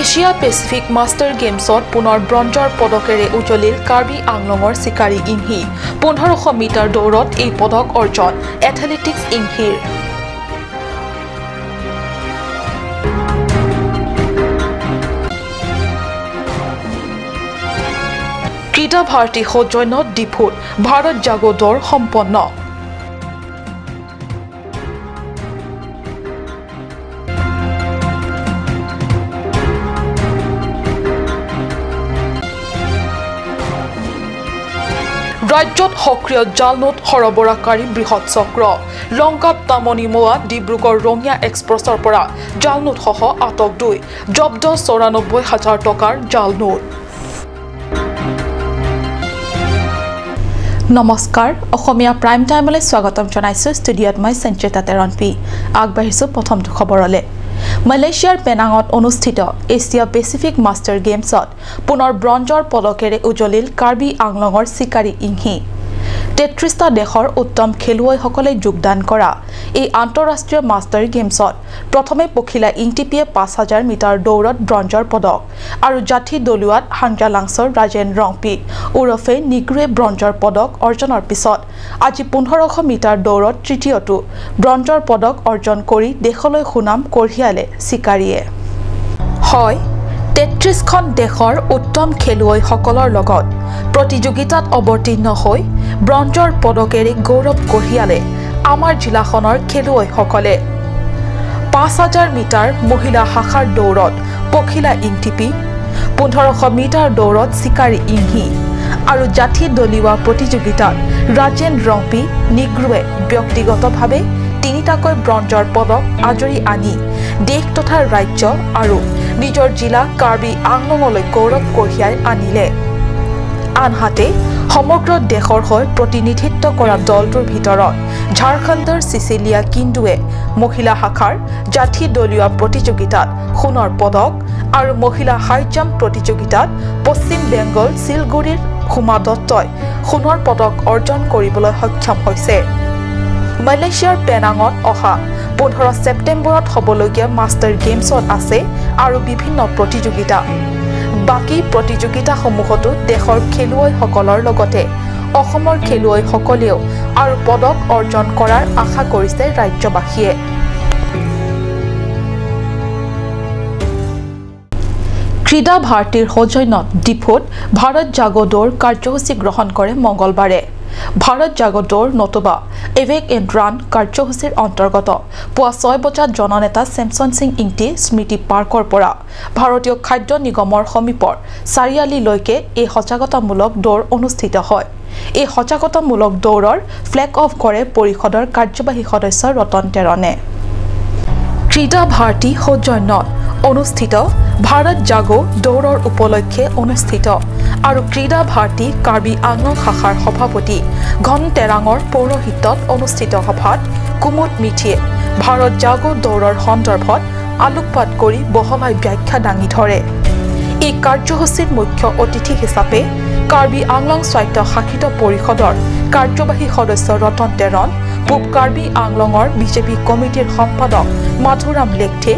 Asia Pacific master গেমছত পুনৰ ব্ৰঞ্জৰ পদকেৰে উজলিল কাৰ্বি আংলঙৰ চিকাৰী ইংহি 1500 মিটাৰ দৌৰত এই পদক অৰ্জন এথলেটিক্স ইংহিৰ ক্ৰীড়া ভাৰতী সৌজন্যত ডিফুত ভাৰত জাগো দৌৰ সম্পন্ন ৰাজ্যত সক্ৰিয় জাল নোট সৰবৰাহকাৰী বৃহৎ চক্ৰ লংকাত তামনি মোৱা ডিব্ৰুগড় ৰঙিয়া এক্সপ্ৰেছৰ পৰা জাল নোট সহ আটক 2 জব্দ 94,000 টকাৰ জাল নোট নমস্কাৰ অসমীয়া প্ৰাইম টাইমলৈ স্বাগতম জনাইছো ষ্টুডিঅত মই সঞ্চিতা তেৰণপি আগবাঢ়িছো প্ৰথমটো খবৰলে মালয়েছিয়াৰ পেনাঙত অনুষ্ঠিত এছিয়া পেচিফিক মাষ্টাৰ গেমছত পুনৰ ব্ৰঞ্জৰ পদকেৰে উজলিল কাৰ্বি আংলঙৰ চিকাৰী ইংহি 33টা দেশৰ উত্তম খেলুৱৈসকলে যোগদান কৰা এই আন্তঃৰাষ্ট্ৰীয় মাষ্টাৰ গেমছত প্ৰথমে পখিলা ইংটিপিয়ে 5000 মিটাৰ দৌৰত ব্ৰঞ্জৰ পদক আৰু জাঠি দলুৱাত হাংজালাংছৰ ৰাজেন ৰংপি উৰফে নিগ্ৰুৱে ব্ৰঞ্জৰ পদক অৰ্জনৰ পিছত আজি 1500 মিটাৰ দৌৰত তৃতীয়টো ব্ৰঞ্জৰ পদক অৰ্জন কৰি দেশলৈ সুনাম কঢ়িয়ালে চিকাৰীয়ে হয় 33খন দেশৰ উত্তম খেলুৱৈসকলৰ লগত প্ৰতিযোগিতাত অৱতীৰ্ণ হৈ ব্ৰঞ্জৰ পদকেৰে গৌৰৱ কঢ়িয়ালে আমাৰ জিলাখনৰ খেলুৱৈসকলে 5000 মিটাৰ মহিলা শাখাৰ দৌৰত পখিলা ইংটিপি 1500 মিটাৰ দৌৰত চিকাৰী ইংহি আৰু জাঠি দলিওৱা প্ৰতিযোগিতাত ৰাজেন ৰংপি নিগ্ৰুৱে ব্যক্তিগতভাৱে তিনিটাকৈ ব্ৰঞ্জৰ পদক আজৰি আনি দেশ তথা ৰাজ্য আৰু নিজৰ জিলা কাৰ্বি আংলঙলৈ গৌৰৱ কঢ়িয়াই আনিলে আনহাতে সমগ্ৰ দেশৰ হৈ প্ৰতিনিধিত্ব কৰা দলটোৰ ভিতৰত ঝাৰখণ্ডৰ চিচিলিয়া কিন্দুৱে মহিলা শাখাৰ জাঠি দলিওৱা প্ৰতিযোগিতাত সোণৰ পদক আৰু মহিলা হাই জাম্প প্ৰতিযোগিতাত পশ্চিম বেংগল শিলগুৰিৰ সুমা দত্তই সোণৰ পদক অৰ্জন কৰিবলৈ সক্ষম হৈছে মালয়েছিয়াৰ পেনাঙত অহা 15 ছেপ্টেম্বৰত হ'বলগীয়া মাষ্টাৰ গেমছত আছে আৰু বিভিন্ন প্ৰতিযোগিতা বাকি প্ৰতিযোগিতাসমূহতো দেশৰ খেলুৱৈসকলৰ লগতে অসমৰ খেলুৱৈসকলেও আৰু পদক অৰ্জন কৰাৰ আশা কৰিছে ৰাজ্যবাসীয়ে ক্ৰীড়া ভাৰতীৰ সৌজন্যত ডিফুত ভাৰত জাগো দৌৰ কাৰ্যসূচী গ্ৰহণ কৰে মঙ্গলবাৰে ভাৰত জাগো দৌৰ নতুবা এৱেক এণ্ড ৰান কাৰ্যসূচীৰ অন্তৰ্গত পুৱা 6 বজাত জননেতা চেমছন সিং ইংটি স্মৃতি পাৰ্কৰ পৰা ভাৰতীয় খাদ্য নিগমৰ সমীপৰ চাৰিআলিলৈকে এই সজাগতামূলক দৌৰ অনুষ্ঠিত হয় এই সজাগতামূলক দৌৰৰ ফ্লেগ অফ কৰে পৰিষদৰ কাৰ্যবাহী সদস্য ৰতন তেৰণে ক্ৰীড়া ভাৰতী সৌজন্যত অনুষ্ঠিত ভাৰত জাগো দৌৰৰ উপলক্ষে অনুষ্ঠিত আৰু ক্ৰীড়া ভাৰতী কাৰ্বি আংলং শাখাৰ সভাপতি ঘন তেৰাঙৰ পৌৰোহিত্যত অনুষ্ঠিত সভাত কুমুদ মিঠিয়ে ভাৰত জাগো দৌৰৰ সন্দৰ্ভত আলোকপাত কৰি বহলাই ব্যাখ্যা দাঙি ধৰে এই কাৰ্যসূচীৰ মুখ্য অতিথি হিচাপে কাৰ্বি আংলং স্বায়ত্তশাসিত পৰিষদৰ কাৰ্যবাহী সদস্য ৰতন তেৰণ পূব কাৰ্বি আংলঙৰ বিজেপি কমিটিৰ সম্পাদক মাধুৰাম লেখথে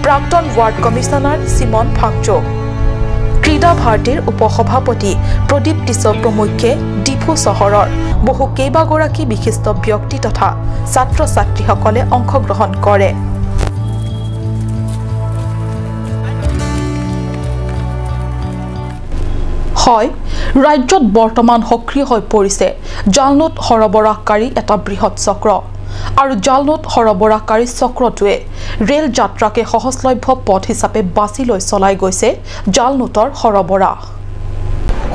প্ৰাক্তন ৱাৰ্ড কমিছনাৰ সিমন ফাংচো ক্ৰীড়া ভাৰতীৰ উপসভাপতি প্ৰদীপ টিছ প্ৰমুখ্যে ডিফু চহৰৰ বহু কেইবাগৰাকী বিশিষ্ট ব্যক্তি তথা ছাত্ৰ ছাত্ৰীসকলে অংশগ্ৰহণ কৰে হয় ৰাজ্যত বৰ্তমান সক্ৰিয় হৈ পৰিছে জালনোট সৰবৰাহকাৰী এটা বৃহৎ চক্ৰ আৰু জালনোট সৰবৰাহকাৰী চক্ৰটোৱে ৰেল যাত্ৰাকে সহজলভ্য পথ হিচাপে বাছি লৈ চলাই গৈছে জালনোটৰ সৰবৰাহ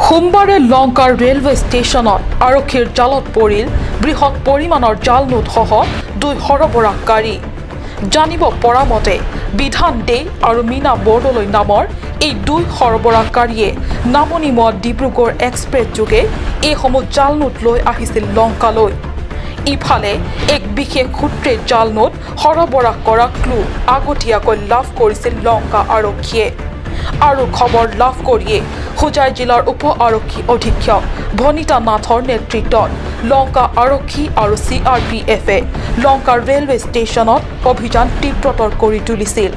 সোমবাৰে লংকাৰ ৰেলৱে ষ্টেচনত আৰক্ষীৰ জালত পৰিল বৃহৎ পৰিমাণৰ জালনোট সহ 2 সৰবৰাহকাৰী জানিব পৰা মতে বিধান দে আৰু মীনা বৰদলৈ নামৰ এই 2 সৰবৰাহকাৰীয়ে নামনি মোৱা ডিব্ৰুগড় এক্সপ্ৰেছ যোগে এইসমূহ জালনোট লৈ আহিছিল লংকালৈ ইফালে এক বিশেষ সূত্ৰে জালনোট সৰবৰাহ কৰা ক্লু আগতীয়াকৈ লাভ কৰিছিল লংকা আৰক্ষীয়ে আৰু খবৰ লাভ কৰিয়ে হোজাই জিলাৰ উপ আৰক্ষী অধীক্ষক ভনিতা নাথৰ নেতৃত্বত লংকা আৰক্ষী আৰু CRPF লংকা ৰেলৱে ষ্টেচনত অভিযান তীব্ৰতৰ কৰি তুলিছিল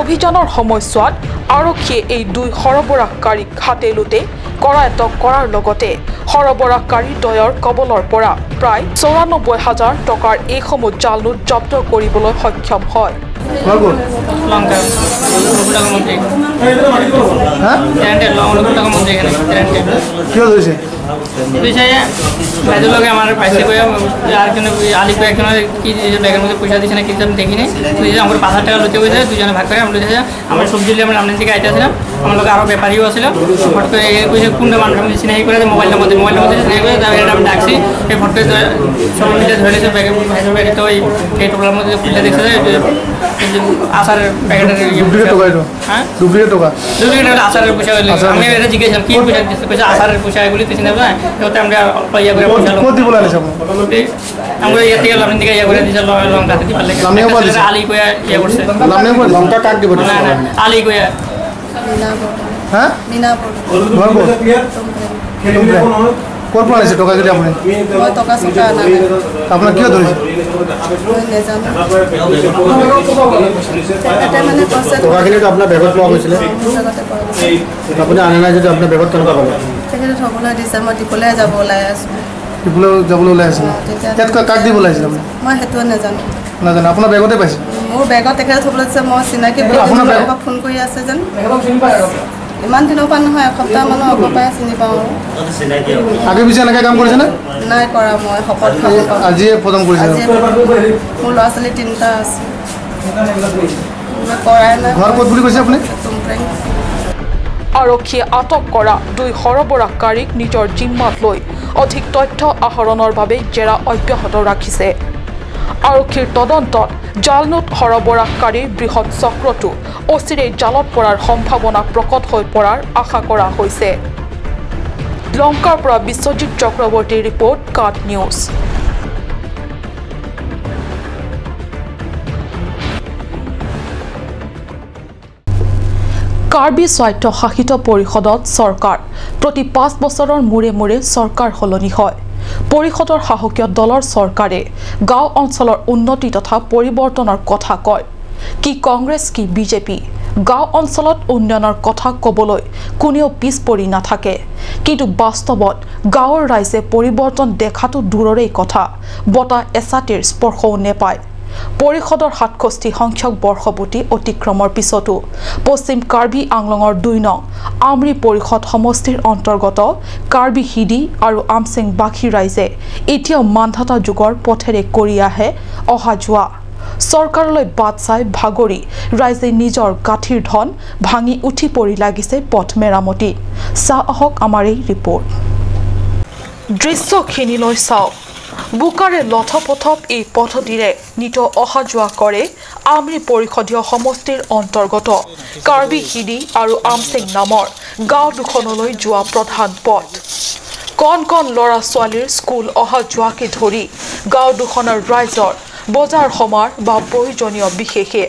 অভিযানৰ সময়ছোৱাত আৰক্ষীয়ে এই দুই সৰবৰাহকাৰীক হাতে লোতে কৰায়ত্ব কৰাৰ লগতে সৰবৰাহকাৰী দ্বয়ৰ কবলৰ পৰা প্ৰায় ৯৪,০০০ টকাৰ এইসমূহ জাল নোট জব্দ কৰিবলৈ সক্ষম হয়। আমার পাইছে আরেকজনে আলিক একজনের কি ব্যাগের মধ্যে পয়সা দিচ্ছে না কিছু আমি দেখিনি আমার ৫,০০০ টাকা লুচে হয়েছে দুজনে ভাগ করে আমি লুচে আমার সবজি আমরা আপনার থেকে আইতেছিলাম আমার লোক আরও ব্যাপারীও ছিল ফট করে কোনটা মানুষ আমি চিনাকি করে মোবাইলের মধ্যে চিনাকি করে আমি ডাকছি এই ফট করে সব মিলে ধরে নিয়েছে ব্যাগের ভাইসের ব্যাগে তো এই টোপলার মধ্যে খুলে দেখছে আচারের প্যাকেটের হ্যাঁ ডুপ্লিকেট আচারের পয়সা আমি এটা জিজ্ঞেসাম কি পয়সা দিচ্ছে পয়সা আচারের পয়সা এগুলি দিচ্ছি না আমরা ইয়ে করে পয়সা আমরা ইয়ে থেকে লামিন থেকে ইয়ে করে দিচ্ছে লঙ্কা থেকে পারলে আলি কয়া ইয়ে করছে লঙ্কা কাক দিব না আলি কয়া হ্যাঁ কোন কোন আছে টাকা কেটে আপনি মই টকা সকা না আপনার কি ধরেছে এটা মানে কষ্ট টাকা কিনে তো আপনার ব্যাগত পাওয়া গেছিল আপনি আনে না যদি আপনার ব্যাগত কেন পাবেন সেখানে সবলে দিছে মই টিপলে যাব ওলাই আছো টিপলে যাবলৈ ওলাই আছে কেত কাক দিব ওলাইছিল আপনি মই হেতু নাজানো নাজানো আপোনাৰ বেগতে পাইছে মোৰ বেগত তেখেত থবলৈ দিছে মই চিনাকি আপোনাৰ বেগত ফোন কৰি আছে যেন ইমান দিনৰ পৰা নহয় এসপ্তাহ মানৰ আগৰ পৰাই চিনি পাওঁ আগে পিছে এনেকৈ কাম কৰিছে নাই কৰা মই শপত খাব আজিয়ে প্ৰথম কৰিছে মোৰ ল'ৰা ছোৱালী 3টা আছে কৰাই নাই ঘৰ ক'ত বুলি কৈছে আপুনি আৰক্ষীয়ে আটক কৰা দুই সৰবৰাহকাৰীক নিজৰ জিম্মাত লৈ অধিক তথ্য আহৰণৰ বাবে জেৰা অব্যাহত ৰাখিছে। আৰক্ষীৰ তদন্তত জাল নোট সৰবৰাহকাৰীৰ বৃহৎ চক্ৰটো অচিৰেই জালত পৰাৰ সম্ভাৱনা প্ৰকট হৈ পৰাৰ আশা কৰা হৈছে। লংকাৰ পৰা বিশ্বজিৎ চক্ৰৱৰ্তীৰ ৰিপৰ্ট কাট নিউজ। কাৰ্বি স্বায়ত্তশাসিত পৰিষদত চৰকাৰ প্ৰতি ৫ বছৰৰ মূৰে মূৰে চৰকাৰ সলনি হয়। পৰিষদৰ শাসকীয় দলৰ চৰকাৰে গাঁও অঞ্চলৰ উন্নতি তথা পৰিৱৰ্তনৰ কথা কয়। কি কংগ্ৰেছ কি বিজেপি গাঁও অঞ্চলত উন্নয়নৰ কথা ক'বলৈ কোনেও পিছ পৰি নাথাকে, কিন্তু বাস্তৱত গাঁৱৰ ৰাইজে পৰিৱৰ্তন দেখাটো দূৰৰেই কথা, বতাহ এচাটিৰ স্পৰ্শও নেপায়। পৰিষদৰ ৬৭ সংখ্যক বৰ্ষপূৰ্তি অতিক্ৰমৰ পিছতো পশ্চিম কাৰ্বি আংলঙৰ ২ নং আমৰি পৰিষদ সমষ্টিৰ অন্তৰ্গত কাৰ্বি হিডি আৰু আমচেং বাখী ৰাইজে এতিয়াও মান্ধাতা যুগৰ পথেৰে কৰি আহে অহা যোৱা। চৰকাৰলৈ বাট চাই ভাগৰি ৰাইজে নিজৰ গাঁঠিৰ ধন ভাঙি উঠি পৰি লাগিছে পথ মেৰামতি। চাহ আহক আমাৰ এই ৰিপৰ্ট। দৃশ্যখিনিলৈ চাওক। বুকাৰে লথপথপ এই পথটিৰে নিত অহা যোৱা কৰে আমৰি পৰিষদীয় সমষ্টিৰ অন্তৰ্গত কাৰ্বি হিডি আৰু আমচেং নামৰ গাঁও দুখনলৈ যোৱা প্ৰধান পথ। কণ কণ ল'ৰা ছোৱালীৰ স্কুল অহা যোৱাকে ধৰি গাঁও দুখনৰ ৰাইজৰ বজাৰ সমাৰ বা প্ৰয়োজনীয় বিশেষে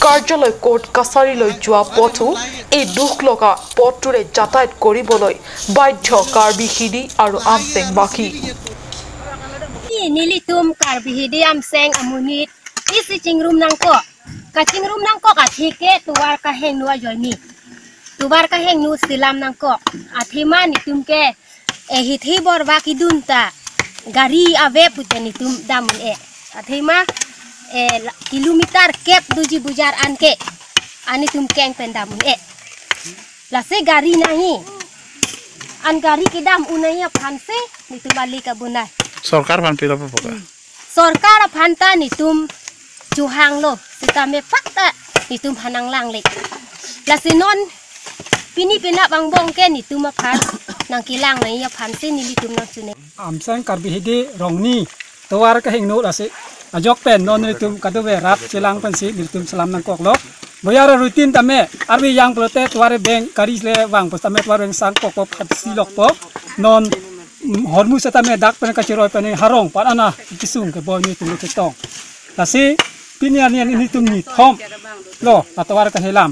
কাৰ্যালয় কোৰ্ট কাছাৰীলৈ যোৱা পথো এই দুখ লগা পথটোৰে যাতায়াত কৰিবলৈ বাধ্য কাৰ্বি হিডি আৰু আমচেং বাখী। Nilitum karbihidi amseng amunit isi cingrum nangko kathike tuwar kaheng nuwa joini tuwar kaheng nu silam nangko athima nitum ke ehithi borba kidunta gari ave pute nitum damun athima kilometer kep duji bujar anke ani tum keng pendamun lase gari nahi an gari kidam unaya phanse nitum bali kabunai সরকার ফান পেলা পকা সরকার ফানতা নিতুম চুহাং লো সিতামে পাতা নিতুম ফানাং lang le lasinon pini pina bangbong ke nitum fan nang kilang na ya fan sin nilitum nang sune amsang karbihidi rongni towar ka hengno lase ajok pen non nitum kadobe rap silang pan si nitum salam nang koklo boyara rutin tame arbi yang prote toware bank karis le wang postame toware sang kokop si lokpo non hormu setame dak pen kaciroi pen harong panana kisung ke boy ni tum ketong lasi pinian ni tum ni thom lo atawar ka helam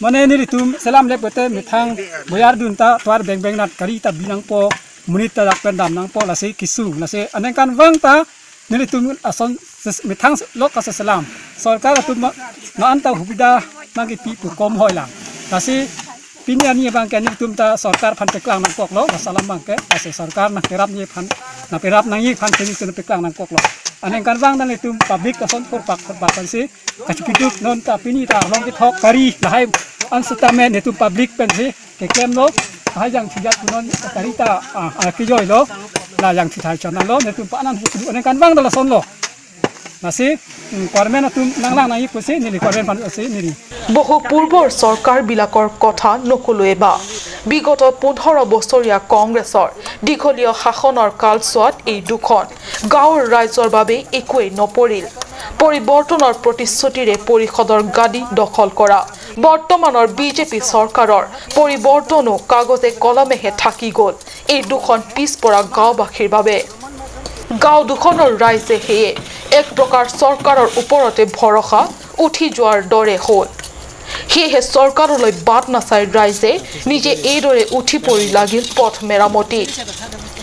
mane ni tum selam le pete mithang boyar dunta twar beng beng nat kari ta binang po munita dak pen dam nang po lasi kisung lasi anen kan wang ta nili tum ason mithang lok ka salam sarkar tum na anta hubida magi pi pu kom hoila kasi pinya ni bang kan tum ta sarkar phan peklang nang kok lo salam bang ke ase sarkar na kerap ni phan na perap nang yi phan tini tum peklang nang kok lo aneng kan bang dan tum public ka son por pak kan si kachupitu non ta pini ta long ki thok kari lahai an statement ni tum public pen si ke kem lo hai yang thijat non kari ta ki joi lo la yang thithai chana lo ne tum pa nan hu aneng kan bang dala son lo nasi kormen tum nanglang nai pusi nili kormen pan ase nili বহু পূৰ্বৰ চৰকাৰ বিলাকৰ কথা নকলোৱে বা বিগত 15 বছৰীয়া কংগ্ৰেছৰ দীঘলীয়া শাসনৰ কালছোৱাত এই দুখন গাঁৱৰ ৰাইজৰ বাবে একোৱেই নপৰিল পৰিৱৰ্তনৰ প্ৰতিশ্ৰুতিৰে পৰিষদৰ গাদী দখল কৰা বৰ্তমানৰ বিজেপি চৰকাৰৰ পৰিৱৰ্তনো কাগজে কলমেহে থাকি গ'ল এই দুখন পিছপৰা গাঁওবাসীৰ বাবে গাঁও দুখনৰ ৰাইজে হেয়ে এক প্ৰকাৰ চৰকাৰৰ ওপৰতে ভৰসা উঠি যোৱাৰ দৰে হ'ল সেয়ে চৰকাৰলৈ বাট নাচাই ৰাইজে নিজে এইদৰে উঠি পৰি লাগিল পথ মেৰামতি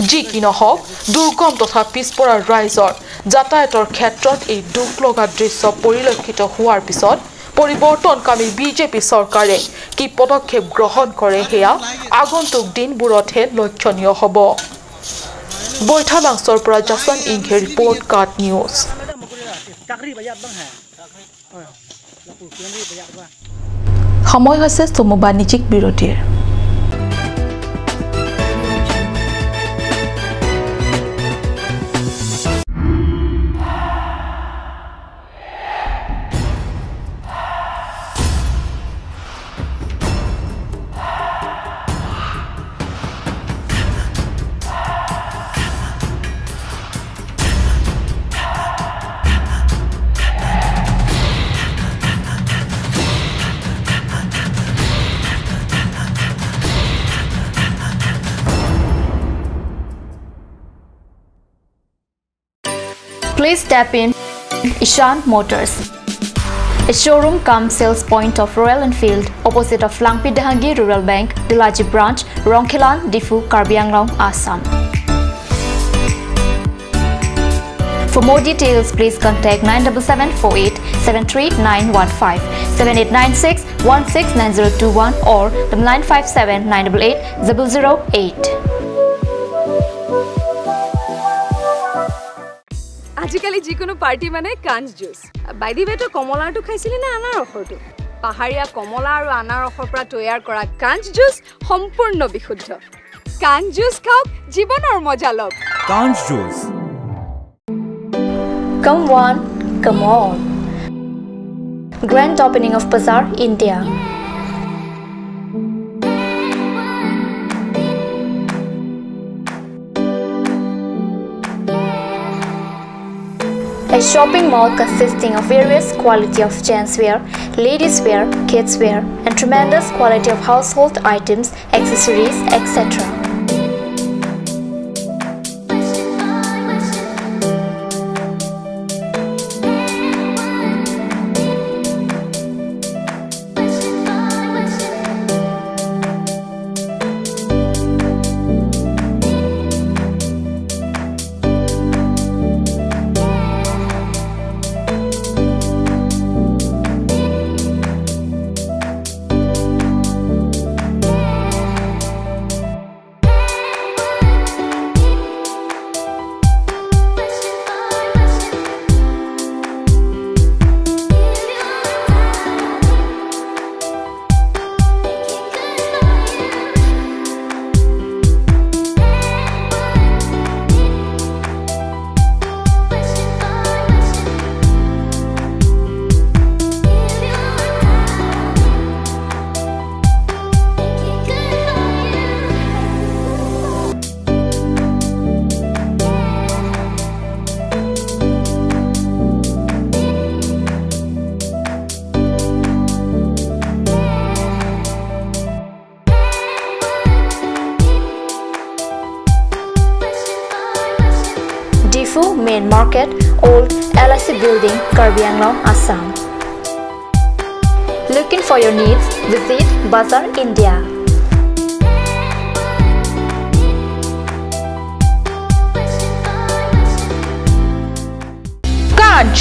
যি কি নহওক দুৰ্গম তথা পিছপৰা ৰাইজৰ যাতায়াতৰ ক্ষেত্ৰত এই দুখ লগা দৃশ্য পৰিলক্ষিত হোৱাৰ পিছত পৰিৱৰ্তনকামী বিজেপি চৰকাৰে কি পদক্ষেপ গ্ৰহণ কৰে সেয়া আগন্তুক দিনবোৰতহে লক্ষণীয় হ'ব বৈঠালাংছৰ পৰা জাছন ইংঘে ৰিপৰ্ট কাট নিউজ সময় হৈছে চমু বাণিজ্যিক বিৰতিৰ Please tap in Ishan Motors, a showroom cum sales point of Royal Enfield opposite of Langpi Dahangi Rural Bank, Dilaji Branch, Rongkhelan, Difu, Karbi Anglong, Assam. For more details, please contact 97748 73915, 7896 169021 or 957 988 008. আজিকালি যিকোনো party মানে কাঞ্জ juice বাইদি বেটো কমলাটো খাইছিলি না আনাৰসটো পাহাৰীয়া কমলা আৰু আনাৰসৰ পৰা তৈয়াৰ কৰা কাঞ্জ জুচ সম্পূৰ্ণ বিশুদ্ধ কাঞ্জ জুচ খাওক জীৱনৰ মজা লওক কাঞ্জ juice Come one, come on. Grand opening of Bazaar, India. A shopping mall consisting of various quality of gents wear, ladies wear, kids wear, and tremendous quality of household items, accessories, etc. Main Market, Old LIC Building, Karbi Anglong, Assam. Looking for your needs? Visit Bazaar, India. Branch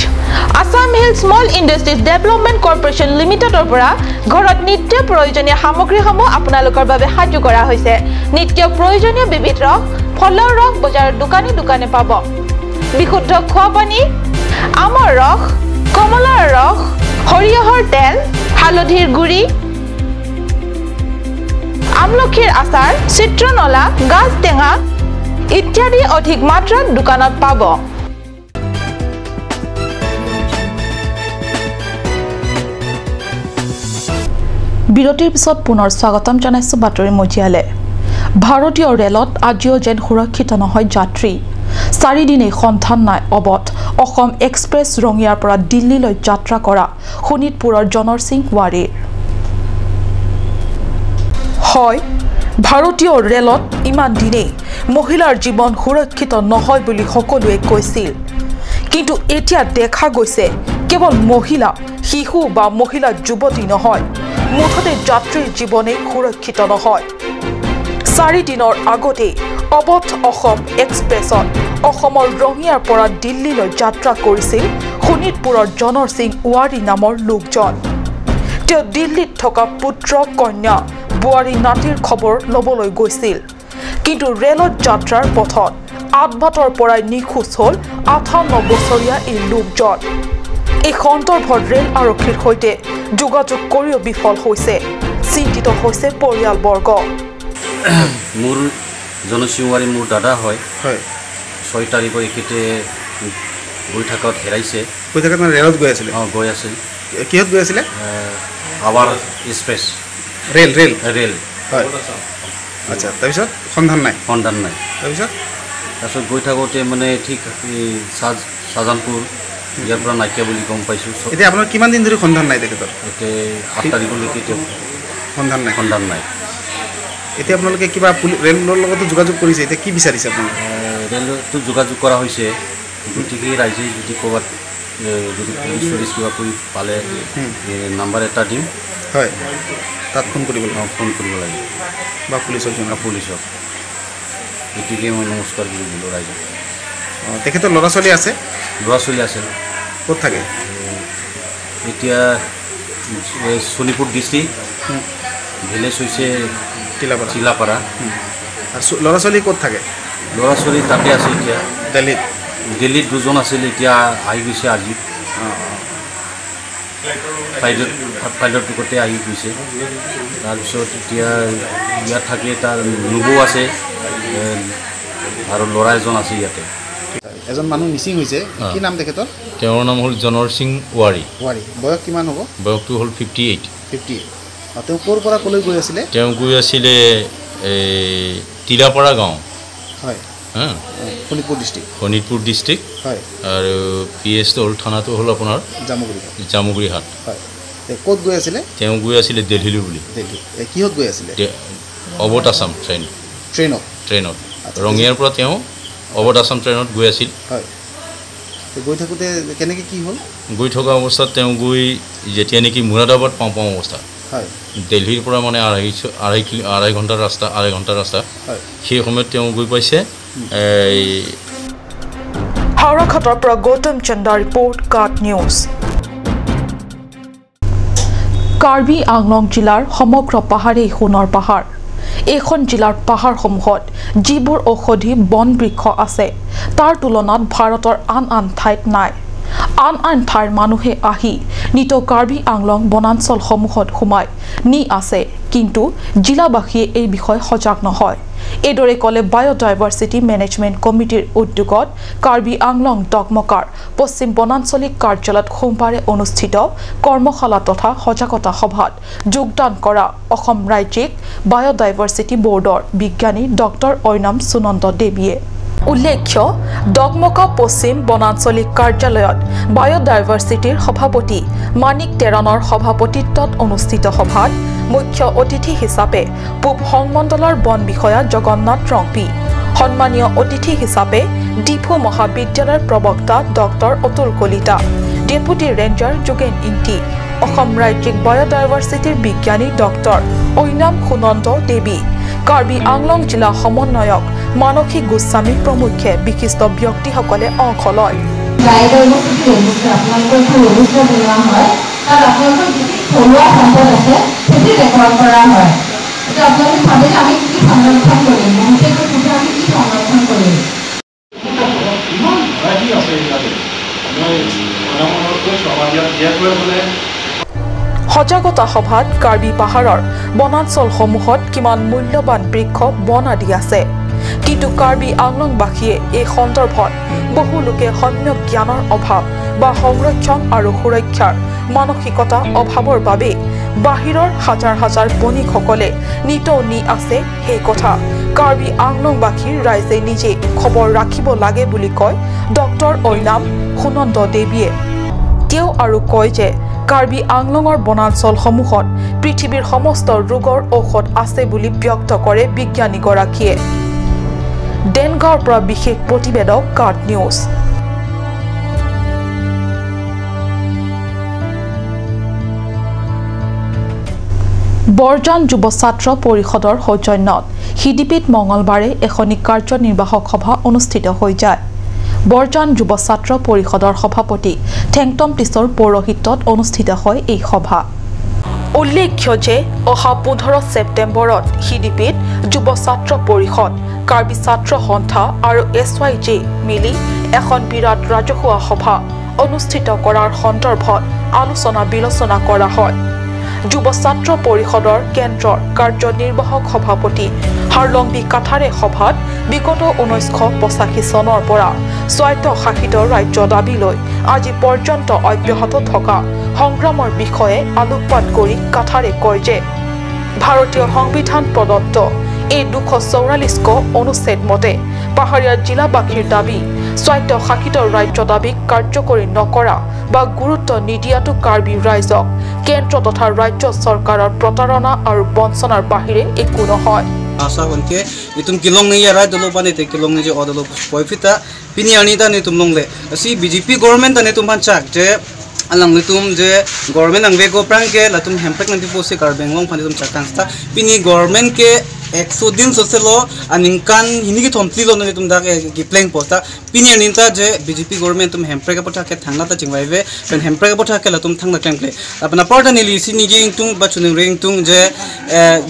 Assam hill small industries development corporation লিমিটেডৰ পৰা ঘৰত নিত্য প্ৰয়োজনীয় সামগ্ৰীসমূহ আপোনালোকৰ বাবে সাজু কৰা হৈছে নিত্য প্ৰয়োজনীয় বিবিধ ৰস ফলৰ ৰস বজাৰৰ দোকানে দোকানে পাব বিশুদ্ধ খোৱা পানী আমৰ ৰস কমলাৰ ৰস সৰিয়হৰ তেল হালধিৰ গুড়ি আমলখিৰ আচাৰ চিত্ৰনলা গাজ টেঙা ইত্যাদি অধিক মাত্ৰাত দোকানত পাব বিৰতিৰ পিছত পুনৰ স্বাগতম জনাইছো বাতৰি মজিয়ালে ভাৰতীয় ৰেলত আজিও যেন সুৰক্ষিত নহয় যাত্ৰী 4 দিনে সন্ধান নাই অবধ অসম এক্সপ্ৰেছ ৰঙিয়াৰ পৰা দিল্লীলৈ যাত্ৰা কৰা শোণিতপুৰৰ জনৰ সিং ৱাৰীৰ হয় ভাৰতীয় ৰেলত ইমান দিনে মহিলাৰ জীৱন সুৰক্ষিত নহয় বুলি সকলোৱে কৈছিল কিন্তু এতিয়া দেখা গৈছে কেৱল মহিলা শিশু বা মহিলা যুৱতী নহয় মুঠতে যাত্ৰীৰ জীৱনে সুৰক্ষিত নহয় 4 দিনৰ আগতে অবধ অসম এক্সপ্ৰেছত অসমৰ ৰঙিয়াৰ পৰা দিল্লীলৈ যাত্ৰা কৰিছিল শোণিতপুৰৰ জনৰ সিং ৱাৰী নামৰ লোকজন তেওঁ দিল্লীত থকা পুত্ৰ কন্যা বুৱাৰী নাতিৰ খবৰ ল'বলৈ গৈছিল কিন্তু ৰেলত যাত্ৰাৰ পথত আঠবাটৰ পৰাই নিখোজ হ'ল 58 বছৰীয়া এই লোকজন এই সন্দৰ্ভত ৰেল আৰক্ষীৰ সৈতে যোগাযোগ কৰিও বিফল হৈছে চিন্তিত হৈছে পৰিয়ালবৰ্গ মোৰ জনসিংৱাৰী মোৰ দাদা হয় 6 তাৰিখৰ একেতে গৈ থাকাত হেৰাইছে গৈ থাকাত মানে ৰেলত গৈ আছিল গৈ আছিল কিহত গৈ আছিলে আৱাৰ এক্সপ্ৰেছ ৰেল হয় আচ্ছা তাৰপিছত সন্ধান নাই তাৰপিছত গৈ থাকোঁতে মানে ঠিক শাহজাহানপুৰ ইয়াৰ পৰা নাইকিয়া বুলি গম পাইছোঁ এতিয়া আপোনাৰ কিমান দিন ধৰি সন্ধান নাই তেখেতৰ এতিয়া 8 তাৰিখলৈকে সন্ধান নাই এতিয়া আপোনালোকে কিবা ৰেলৰ লগতো যোগাযোগ কৰিছে এতিয়া কি বিচাৰিছে আপোনালোকে ৰেলতো যোগাযোগ কৰা হৈছে গতিকে ৰাইজে যদি ক'ৰবাত যদি পুলিচ কিবা কৰি পালে নাম্বাৰ এটা দিম হয় তাত ফোন কৰিব লাগে বা পুলিচক গতিকে মই নমস্কাৰ বুলি দিলোঁ ৰাইজক তেখেতৰ ল'ৰা ছোৱালী আছে ক'ত থাকে এতিয়া শোণিতপুৰ ডিষ্ট্ৰিক্ট ভিলেজ হৈছে চিলাপাৰা আৰু ল'ৰা ছোৱালী ক'ত থাকে ল'ৰা ছোৱালী তাতে আছে এতিয়া দিল্লীত 2জন আছিল এতিয়া আহি গৈছে আজি ফাইলৰ টিকতে আহি গৈছে তাৰপিছত এতিয়া ইয়াত থাকে তাৰ নবৌ আছে আৰু ল'ৰা এজন আছে ইয়াতে এজন মানুহ মিচিং হৈছে কি নাম তেখেতৰ তেওঁৰ নাম হ'ল জনৰ সিং ৱাৰী বয়স কিমান হ'ব বয়সটো হ'ল 58 তেওঁ ক'ৰ পৰা ক'লৈ গৈ আছিলে তেওঁ গৈ আছিলে তিলাপাৰা গাঁও হয় শোণিতপুৰ ডিষ্ট্ৰিক্ট হয় আৰু পিএছটো হ'ল থানাটো হ'ল আপোনাৰ জামুগুৰিহাট হয় ক'ত গৈ আছিলে তেওঁ গৈ আছিলে দিল্লীলৈ বুলি কিহত গৈ আছিলে অৱধ আছাম ট্ৰেইনত ৰঙিয়াৰ পৰা তেওঁ অৱধ আছাম ট্ৰেইনত গৈ আছিল হয় গৈ থাকোঁতে কেনেকৈ কি হ'ল গৈ থকা অৱস্থাত তেওঁ গৈ যেতিয়া নেকি মুৰাদাবাদ পাওঁ অৱস্থা হয় দিল্লীৰ পৰা মানে আঢ়ৈ ঘণ্টাৰ ৰাস্তা সেই সময়ত তেওঁ গৈ পাইছে হাওড়াঘাটৰ পৰা গৌতম চন্দা ৰিপৰ্ট কাট নিউজ কাৰ্বি আংলং জিলাৰ সমগ্ৰ পাহাৰেই সোণৰ পাহাৰ এখন জিলাৰ পাহাৰসমূহত যিবোৰ ঔষধি বন বৃক্ষ আছে তাৰ তুলনাত ভাৰতৰ আন ঠাইত নাই আন ঠাইৰ মানুহে আহি নিত কাৰ্বি আংলং বনাঞ্চলসমূহত সোমাই নি আছে কিন্তু জিলাবাসীয়ে এই বিষয়ে সজাগ নহয় এইদৰে ক'লে বায়োডাইভাৰ্চিটি মেনেজমেণ্ট কমিটিৰ উদ্যোগত কাৰ্বি আংলং ডকমকাৰ পশ্চিম বনাঞ্চলিক কাৰ্যালয়ত সোমবাৰে অনুষ্ঠিত কৰ্মশালা তথা সজাগতা সভাত যোগদান কৰা অসম ৰাজ্যিক বায়োডাইভাৰ্চিটি বোৰ্ডৰ বিজ্ঞানী ডক্টৰ ঐনাম সুনন্দ দেৱীয়ে উল্লেখ্য ডকমকা পশ্চিম বনাঞ্চলিক কাৰ্যালয়ত বায়োডাইভাৰ্চিটিৰ সভাপতি মানিক তেৰণৰ সভাপতিত্বত অনুষ্ঠিত সভাত মুখ্য অতিথি হিচাপে পূব সংমণ্ডলৰ বন বিষয়া জগন্নাথ ৰংপি সন্মানীয় অতিথি হিচাপে ডিফু মহাবিদ্যালয়ৰ প্ৰবক্তা doctor Atul Kalita deputy ranger Jogen Ingti Assam ৰাজ্যিক বায়োডাইভাৰ্চিটিৰ বিজ্ঞানী ডক্টৰ ঐনাম সুনন্দ দেৱী কাৰ্বি আংলং জিলা সমন্বয়ক মানসী গোস্বামী প্ৰমুখ্যে বিশিষ্ট ব্যক্তিসকলে অংশ লয় গাইডৰ কিছু ৰেজিষ্টাৰ আপোনালোকৰ এখন ৰেজিষ্টাৰ বনোৱা হয় তাত আপোনালোকৰ যি থলুৱা সম্পদ আছে সেইটো ৰেকৰ্ড কৰা হয় এতিয়া আপোনালোকে ভাবে যে আমি কি সংৰক্ষণ কৰিম মহিলাটো সুধে আমি কি সংৰক্ষণ কৰিম সজাগতা সভাত কাৰ্বি পাহাৰৰ বনাঞ্চলসমূহত কিমান মূল্যৱান বৃক্ষ বন আদি আছে কিন্তু কাৰ্বি আংলংবাসীয়ে এই সন্দৰ্ভত বহু লোকে সম্যক জ্ঞানৰ অভাৱ বা সংৰক্ষণ আৰু সুৰক্ষাৰ মানসিকতা অভাৱৰ বাবে বাহিৰৰ হাজাৰ হাজাৰ বণিকসকলে নিতৌ নি আছে সেই কথা কাৰ্বি আংলংবাসীৰ ৰাইজে নিজে খবৰ ৰাখিব লাগে বুলি কয় ডক্টৰ ঐনাম সুনন্দ দেৱীয়ে তেওঁ আৰু কয় যে কাৰ্বি আংলঙৰ বনাঞ্চলসমূহত পৃথিৱীৰ সমস্ত ৰোগৰ ঔষধ আছে বুলি ব্যক্ত কৰে বিজ্ঞানীগৰাকীয়ে ডেনগাঁৱৰ পৰা বিশেষ প্ৰতিবেদক কাৰ্ট নিউজ বৰজান যুৱ ছাত্ৰ পৰিষদৰ সৌজন্যত হিডিপিত মঙলবাৰে এখনি কাৰ্যনিৰ্বাহক সভা অনুষ্ঠিত হৈ যায় বৰজান যুৱ ছাত্ৰ পৰিষদৰ সভাপতি ঠেংটম টিছৰ পৌৰোহিত্যত অনুষ্ঠিত হয় এই সভা উল্লেখ্য যে অহা 15 ছেপ্টেম্বৰত হিডিপিত যুৱ ছাত্ৰ পৰিষদ কাৰ্বি ছাত্ৰ সন্থা আৰু SYJ মিলি এখন বিৰাট ৰাজহুৱা সভা অনুষ্ঠিত কৰাৰ সন্দৰ্ভত আলোচনা বিলোচনা কৰা হয় যুৱ ছাত্ৰ পৰিষদৰ কেন্দ্ৰৰ কাৰ্যনিৰ্বাহক সভাপতি হাৰলংবি কাঠাৰে সভাত বিগত 1985 চনৰ পৰা স্বায়ত্তশাসিত ৰাজ্য দাবীলৈ আজি পৰ্যন্ত অব্যাহত থকা সংগ্ৰামৰ বিষয়ে আলোকপাত কৰি কাঠাৰে কয় যে ভাৰতীয় সংবিধান প্ৰদত্ত এই 244 অনুচ্ছেদ মতে পাহাৰীয়া জিলাবাসীৰ দাবী স্বায়ত্তশাসিত ৰাজ্য দাবীক কাৰ্যকৰী নকৰা বা গুৰুত্ব নিদিয়াটো কাৰ্বি ৰাইজক কেন্দ্ৰ তথা ৰাজ্য চৰকাৰৰ প্ৰতাৰণা আৰু বঞ্চনাৰ বাহিৰে একো নহয় आशा बनके इतुम किलोंग नहीं यार दलो बने थे किलोंग ने जो अदलो पॉइफिता पिनी अनीता ने तुम लोग ले असी बीजेपी गवर्नमेंट ने तुम पंचाक जे अलग ने तुम जे गवर्नमेंट अंगे को प्रांग के ला तुम हेम्पेक नंदी पोसे कर बेंगलोंग फंदे तुम चकांस्ता पिनी गवर्नमेंट के 100 दिन सोसेलो अनिंकान हिनी की थोमती लो ने तुम दाके की प्लेइंग पोस्टा पिनी अनीता जे बीजेपी गवर्नमेंट तुम हेम्पेक पठा के थांगना ता चिंगवाइवे पेन हेम्पेक पठा के ला तुम थांगना क्लेंगले अपना पार्टा ने ली सिनी जिंग तुम बचुनिंग रिंग तुम जे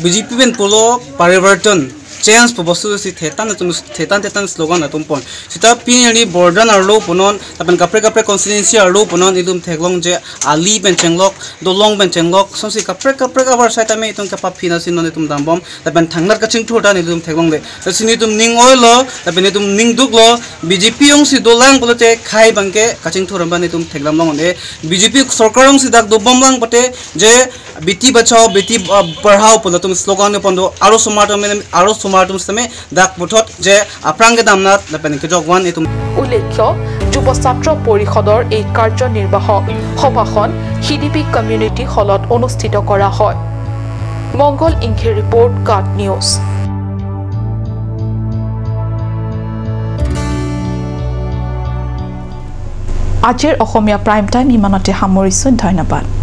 बीजेपी बेन पोलो परिवर्तन चेंज बस्तु से थेतान स्लोगान तुम पन सिता पिनी बॉर्डर आरो पनन अपन कपरे कॉन्स्टिट्यूएंसी आरो पनन इदुम थेगलोंग जे आली बेंचेंगलोक दोलोंग बेंचेंगलोक सोसी कपरे कवर साइता में तुम कपा फिना सिनने तुम दामबम तबन थांगनार कचिंग थोटा नि तुम थेगलोंग ले तसिनि तुम निंग ओइलो तबन तुम निंग दुगलो बीजेपी ओंग सि दोलांग बोलते खाइ बंके कचिंग थोरम नि तुम थेगलामलोंग ने बीजेपी सरकारों सि दाग दोबमलांग पते जे बेटी बचाओ बेटी पढ़ाओ पलो तुम स्लोगान ने पन्दो आरो समाटम समय दाग पुठत जे आप्रांगे दामनात लपेन के जगवान एतुम उल्लेख्य যুৱ ছাত্ৰ পৰিষদৰ এই কাৰ্যনিৰ্বাহক সভাখন হিডিপি কমিউনিটি হলত অনুষ্ঠিত কৰা হয় মংগল ইংখে ৰিপৰ্ট কাৰ্ট নিউজ আজিৰ অসমীয়া প্ৰাইম টাইম ইমানতে সামৰিছো ধন্যবাদ